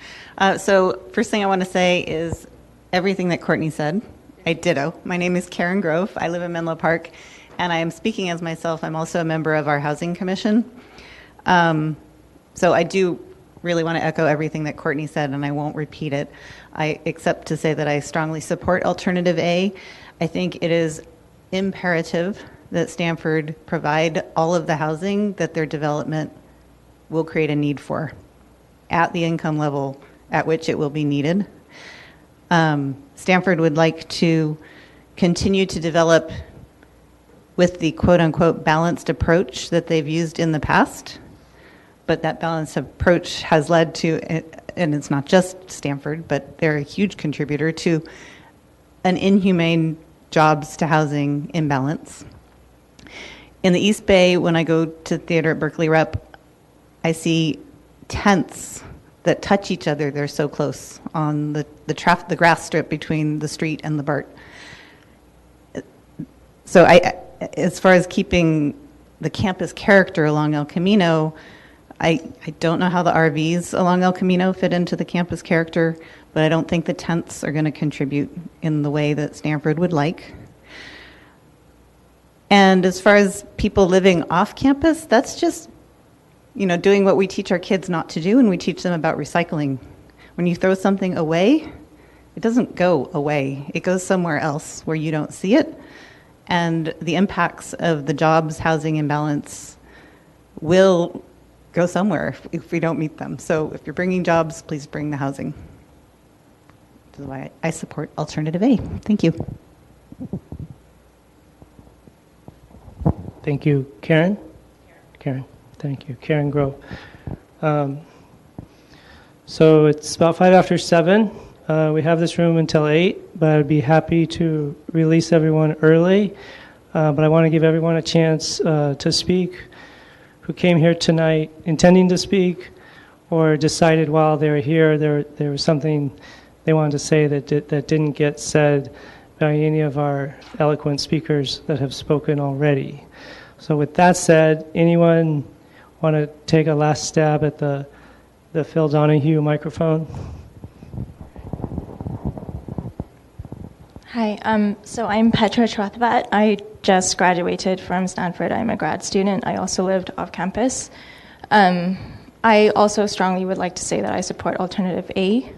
So first thing I want to say is everything that Courtney said, I ditto. My name is Karen Grove. I live in Menlo Park, and I am speaking as myself. I'm also a member of our Housing Commission. So I do really want to echo everything that Courtney said, and I won't repeat it, except to say that I strongly support Alternative A. I think it is imperative that Stanford provide all of the housing that their development will create a need for at the income level at which it will be needed. Stanford would like to continue to develop with the quote-unquote balanced approach that they've used in the past. But that balanced approach has led to, and it's not just Stanford, but they're a huge contributor to an inhumane jobs to housing imbalance. In the East Bay, when I go to theater at Berkeley Rep, I see tents that touch each other. They're so close on the grass strip between the street and the BART. So as far as keeping the campus character along El Camino, I don't know how the RVs along El Camino fit into the campus character, but I don't think the tents are going to contribute in the way that Stanford would like. And as far as people living off campus, that's just, doing what we teach our kids not to do, and we teach them about recycling. When you throw something away, it doesn't go away. It goes somewhere else where you don't see it. And the impacts of the jobs housing imbalance will go somewhere if we don't meet them. So if you're bringing jobs, please bring the housing. That's why I support Alternative A. Thank you. Thank you. Karen? Karen, thank you. Karen Grove. So it's about 5 after 7. We have this room until 8, but I'd be happy to release everyone early. But I want to give everyone a chance to speak who came here tonight intending to speak or decided while they were here there was something they wanted to say that didn't get said by any of our eloquent speakers that have spoken already. So with that said, anyone want to take a last stab at the Phil Donahue microphone? Hi, so I'm Petra Chrathavat. I just graduated from Stanford. I'm a grad student. I also lived off campus. I also strongly would like to say that I support Alternative A.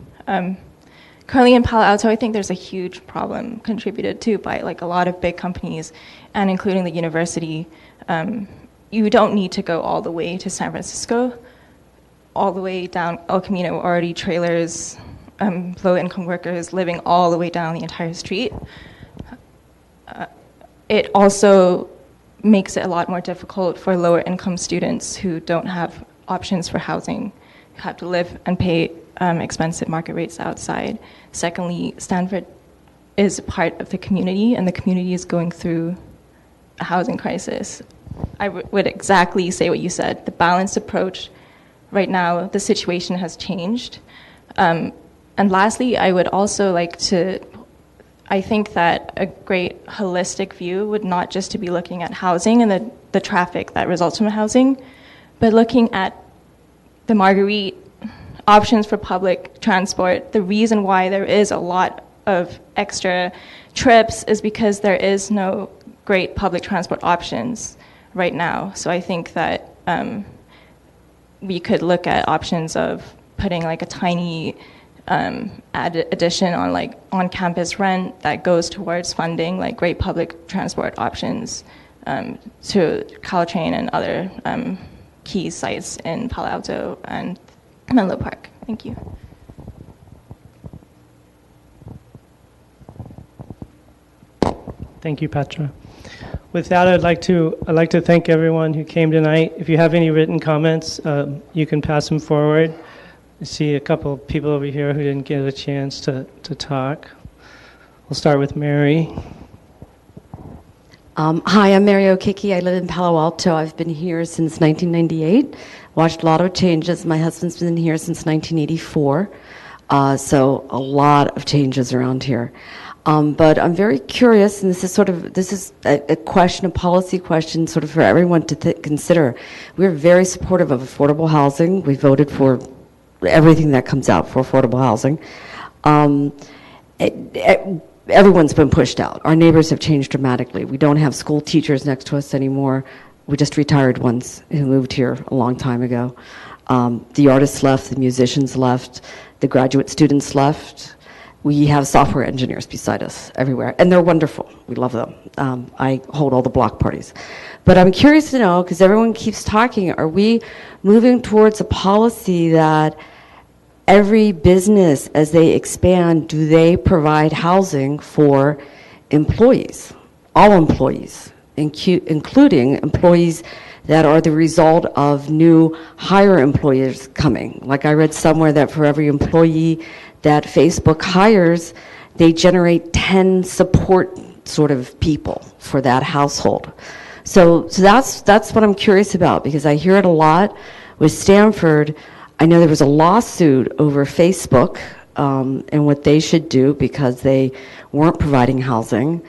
Currently in Palo Alto, I think there's a huge problem contributed to by like a lot of big companies, and including the university. You don't need to go all the way to San Francisco, all the way down El Camino, already trailers, low-income workers living all the way down the entire street. It also makes it a lot more difficult for lower-income students who don't have options for housing, who have to live and pay expensive market rates outside. Secondly, Stanford is a part of the community, and the community is going through a housing crisis. I would exactly say what you said. The balanced approach, right now, the situation has changed. And lastly, I would also like to, I think that a great holistic view would not just to be looking at housing and the traffic that results from housing, but looking at the Marguerite, options for public transport. The reason why there is a lot of extra trips is because there is no great public transport options right now. So I think that we could look at options of putting like a tiny addition on like on-campus rent that goes towards funding like great public transport options to Caltrain and other key sites in Palo Alto and Menlo Park. Thank you. Thank you, Petra. With that, I'd like to thank everyone who came tonight. If you have any written comments, you can pass them forward. I see a couple of people over here who didn't get a chance to talk. We'll start with Mary. Hi, I'm Mary O'Kiki. I live in Palo Alto. I've been here since 1998. Watched a lot of changes. My husband's been here since 1984. So a lot of changes around here. But I'm very curious, and this is a question, a policy question, sort of for everyone to consider. We're very supportive of affordable housing. We voted for everything that comes out for affordable housing. Everyone's been pushed out. Our neighbors have changed dramatically. We don't have school teachers next to us anymore. We just retired ones who moved here a long time ago. The artists left, the musicians left, the graduate students left. We have software engineers beside us everywhere, and they're wonderful. We love them. I hold all the block parties. But I'm curious to know, because everyone keeps talking, are we moving towards a policy that every business, as they expand, do they provide housing for employees, all employees, including employees that are the result of new hire employers coming? Like I read somewhere that for every employee that Facebook hires, they generate 10 support sort of people for that household. So that's what I'm curious about, because I hear it a lot with Stanford. I know there was a lawsuit over Facebook and what they should do because they weren't providing housing.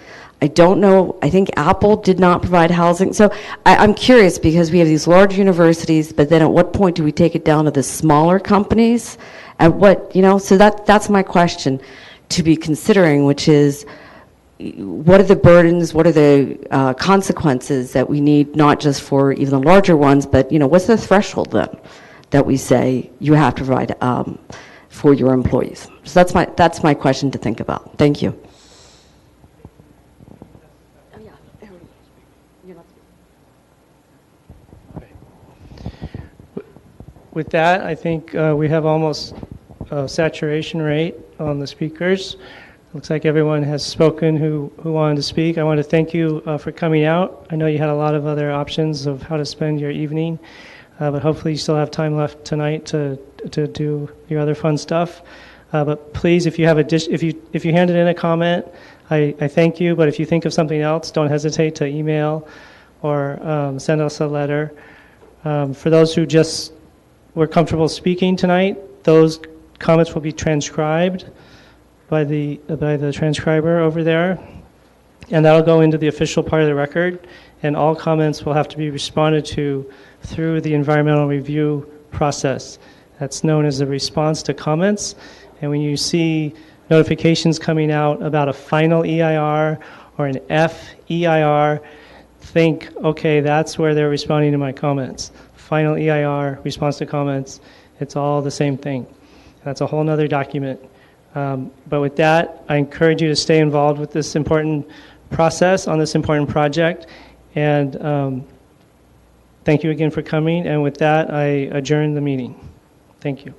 I don't know, I think Apple did not provide housing. So I'm curious, because we have these large universities, but then at what point do we take it down to the smaller companies? At what, so that's my question to be considering, which is, what are the burdens, what are the consequences that we need, not just for even the larger ones, but what's the threshold then that we say you have to provide for your employees? So that's my question to think about. Thank you. With that, I think we have almost a saturation rate on the speakers. Looks like everyone has spoken who wanted to speak. I want to thank you for coming out. I know you had a lot of other options of how to spend your evening, but hopefully you still have time left tonight to do your other fun stuff. But please, if you have if you handed in a comment, I thank you. But if you think of something else, don't hesitate to email or send us a letter. For those who just were comfortable speaking tonight, those comments will be transcribed by the transcriber over there, and that'll go into the official part of the record, and all comments will have to be responded to through the environmental review process. That's known as the response to comments, and when you see notifications coming out about a final EIR or an FEIR, think, okay, that's where they're responding to my comments. Final EIR, response to comments, it's all the same thing. That's a whole nother document. But with that, I encourage you to stay involved with this important process on this important project. And thank you again for coming. And with that, I adjourn the meeting. Thank you.